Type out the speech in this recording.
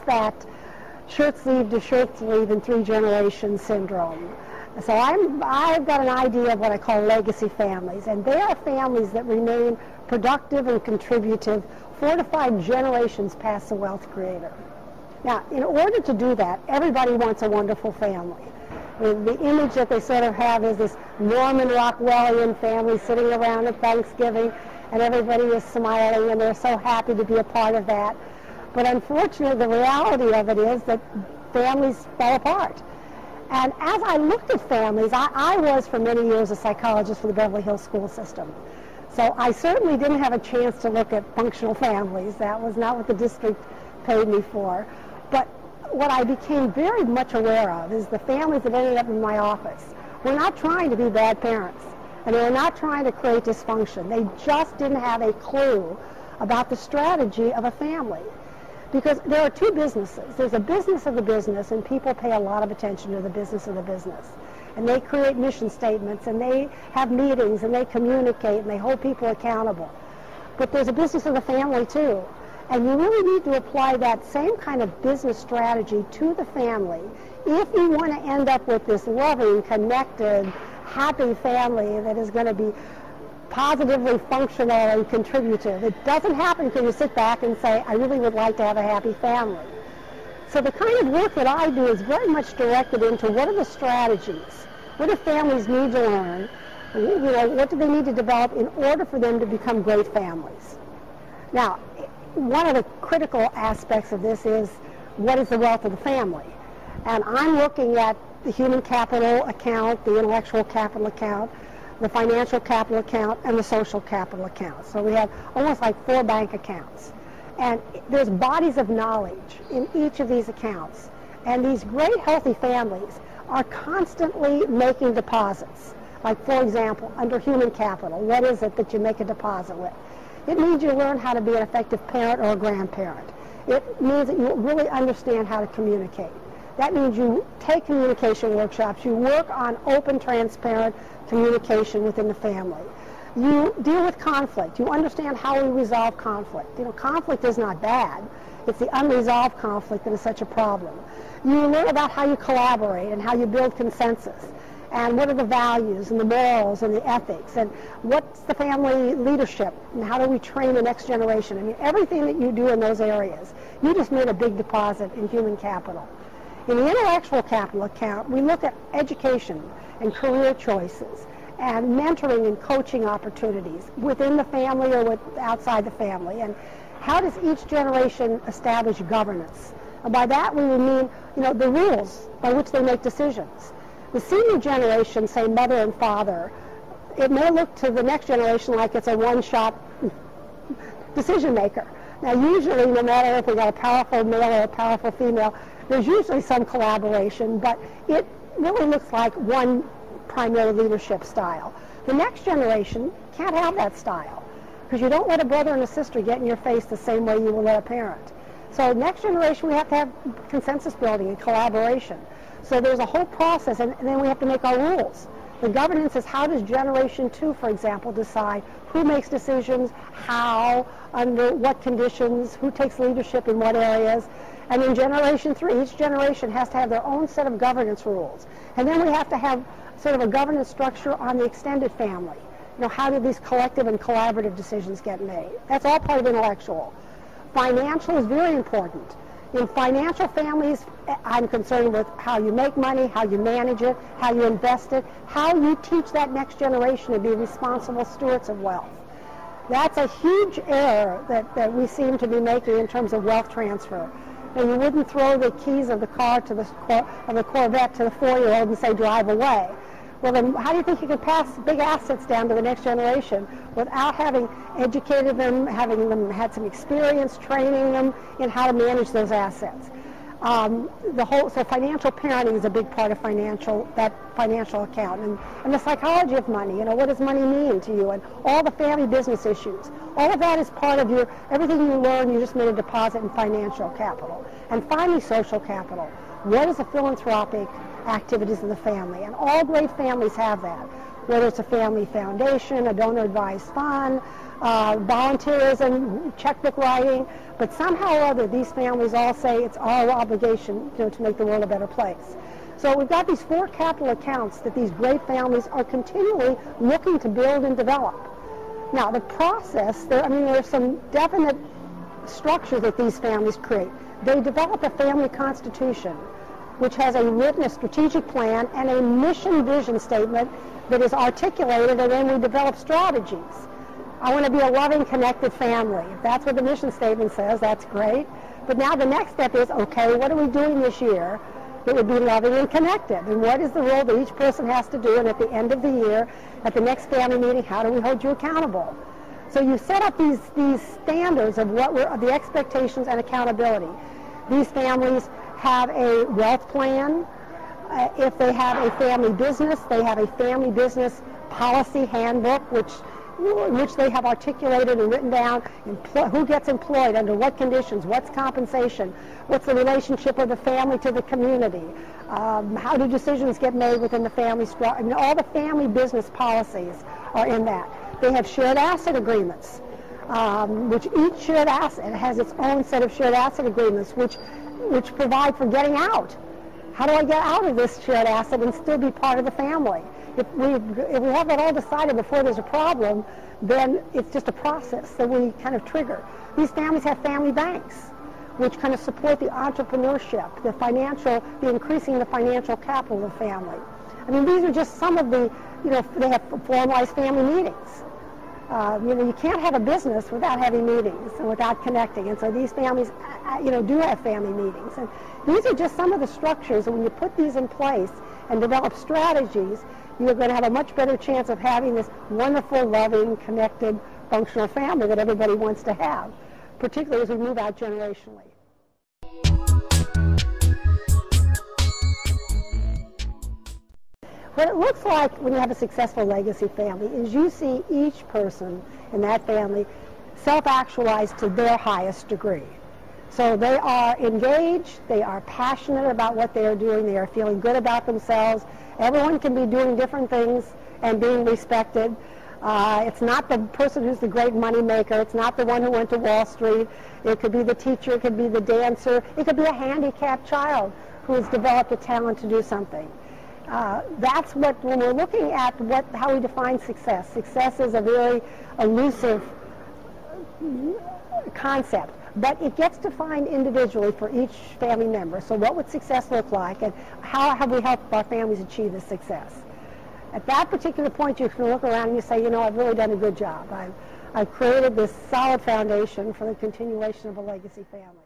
that shirt sleeve to shirt sleeve in 3 generations syndrome. So I've got an idea of what I call legacy families, and they are families that remain productive and contributive 4 to 5 generations past the wealth creator. Now, in order to do that, everybody wants a wonderful family. The image that they sort of have is this Norman Rockwellian family sitting around at Thanksgiving, and everybody is smiling, and they're so happy to be a part of that. But unfortunately, the reality of it is that families fall apart. And as I looked at families, I was for many years a psychologist for the Beverly Hills school system. So I certainly didn't have a chance to look at functional families. That was not what the district paid me for. But what I became very much aware of is the families that ended up in my office were not trying to be bad parents, and they were not trying to create dysfunction. They just didn't have a clue about the strategy of a family. Because there are 2 businesses. There's a business of the business, and people pay a lot of attention to the business of the business. And they create mission statements, and they have meetings, and they communicate, and they hold people accountable. But there's a business of the family, too. And you really need to apply that same kind of business strategy to the family if you want to end up with this loving, connected, happy family that is going to be positively functional and contributive. It doesn't happen because you sit back and say, I really would like to have a happy family. So the kind of work that I do is very much directed into what are the strategies, what do families need to learn, what do they need to develop in order for them to become great families. Now, one of the critical aspects of this is what is the wealth of the family. And I'm looking at the human capital account, the intellectual capital account, the financial capital account, and the social capital account. So we have almost like 4 bank accounts. And there's bodies of knowledge in each of these accounts. And these great healthy families are constantly making deposits. Like, for example, under human capital, what is it that you make a deposit with? It means you learn how to be an effective parent or a grandparent. It means that you really understand how to communicate. That means you take communication workshops, you work on open, transparent communication within the family. You deal with conflict. You understand how we resolve conflict. Conflict is not bad. It's the unresolved conflict that is such a problem. You learn about how you collaborate and how you build consensus, and what are the values and the morals and the ethics, and what's the family leadership, and how do we train the next generation. I mean, everything that you do in those areas, you just made a big deposit in human capital. In the intellectual capital account, we look at education and career choices and mentoring and coaching opportunities within the family or outside the family, and how does each generation establish governance. And by that we would mean, the rules by which they make decisions. The senior generation, say mother and father, it may look to the next generation like it's a one-shot decision maker. Now usually, no matter if we've got a powerful male or a powerful female, there's usually some collaboration, but it really looks like one primary leadership style. The next generation can't have that style, because you don't let a brother and a sister get in your face the same way you will let a parent. So next generation, we have to have consensus building and collaboration. So there's a whole process, and then we have to make our rules. The governance is, how does generation 2, for example, decide who makes decisions, how, under what conditions, who takes leadership in what areas. And in generation 3, each generation has to have their own set of governance rules. And then we have to have sort of a governance structure on the extended family. How do these collective and collaborative decisions get made? That's all part of intellectual. Financial is very important. In financial families, I'm concerned with how you make money, how you manage it, how you invest it, how you teach that next generation to be responsible stewards of wealth. That's a huge error that we seem to be making in terms of wealth transfer. And you wouldn't throw the keys of the car to the Corvette to the 4-year-old and say, drive away. Well, then how do you think you can pass big assets down to the next generation without having educated them, having them had some experience, training them in how to manage those assets? So financial parenting is a big part of that financial account, and the psychology of money. What does money mean to you, and all the family business issues. All of that is part of everything you learn. You just made a deposit in financial capital. And finally, social capital. What is the philanthropic activities of the family? And all great families have that. whether it's a family foundation, a donor-advised fund, volunteerism, checkbook writing, but somehow or other these families all say it's our obligation, to make the world a better place. So we've got these 4 capital accounts that these great families are continually looking to build and develop. Now the process, there's some definite structure that these families create. They develop a family constitution, which has a written strategic plan and a mission vision statement that is articulated, and then we develop strategies. I want to be a loving, connected family. If that's what the mission statement says, that's great. But now the next step is, okay, what are we doing this year that would be loving and connected? And what is the role that each person has to do? And at the end of the year, at the next family meeting, how do we hold you accountable? So you set up these standards of the expectations and accountability. These families have a wealth plan. If they have a family business, they have a family business policy handbook, which they have articulated and written down, who gets employed, under what conditions, what's compensation, what's the relationship of the family to the community, how do decisions get made within the family structure. All the family business policies are in that. They have shared asset agreements, which each shared asset has its own set of shared asset agreements, which provide for getting out. How do I get out of this shared asset and still be part of the family? If we have that all decided before there's a problem, then it's just a process that we kind of trigger. These families have family banks, which kind of support the entrepreneurship, the increasing the financial capital of the family. These are just some of the, they have formalized family meetings. You can't have a business without having meetings and without connecting. And so these families, do have family meetings. And these are just some of the structures. And when you put these in place and develop strategies, you're going to have a much better chance of having this wonderful, loving, connected, functional family that everybody wants to have, particularly as we move out generationally. What it looks like when you have a successful legacy family is you see each person in that family self-actualize to their highest degree. So they are engaged, they are passionate about what they are doing, they are feeling good about themselves. Everyone can be doing different things and being respected. It's not the person who's the great money maker. It's not the one who went to Wall Street. It could be the teacher, it could be the dancer, it could be a handicapped child who has developed a talent to do something. That's when we're looking at how we define success. Success is a very elusive concept, but it gets defined individually for each family member. So what would success look like, and how have we helped our families achieve this success? At that particular point, you can look around and you say, I've really done a good job. I've created this solid foundation for the continuation of a legacy family.